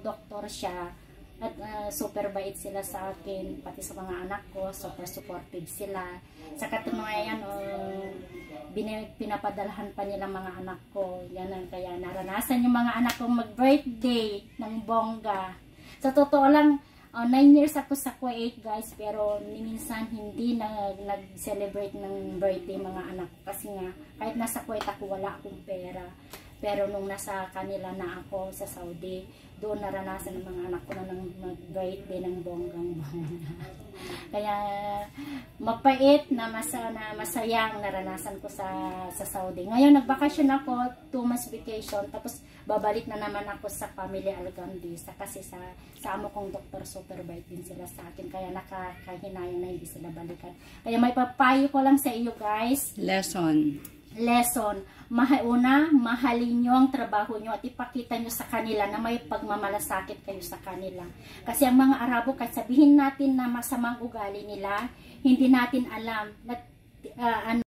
Doktor siya at super bait sila sa akin, pati sa mga anak ko, super supportive sila. Sa katunayan, pinapadalhan pa nila mga anak ko. Yan, kaya naranasan yung mga anak kong mag-birthday ng bongga. Sa totoo lang, 9 years ako sa Kuwait, guys, pero minsan hindi nag-celebrate ng birthday mga anak ko. Kasi nga, kahit nasa Kuwait ako, wala akong pera. Pero nung nasa kanila na ako sa Saudi, doon naranasan ng mga anak ko na mag-birthday ng bonggang-bongga. Kaya mapait na masayang naranasan ko sa Saudi. Ngayon nagbakasyon ako, 2 months vacation, tapos babalik na naman ako sa family Algandisa kasi sa amo kong doktor, super bait din sila sa akin. Kaya nakakahinayang na hindi sila balikan. Kaya may papayo ko lang sa iyo, guys. Lesson. Una, mahalin nyo ang trabaho nyo at ipakita nyo sa kanila na may pagmamalasakit kayo sa kanila. Kasi ang mga Arabo, kahit sabihin natin na masamang ugali nila, hindi natin alam na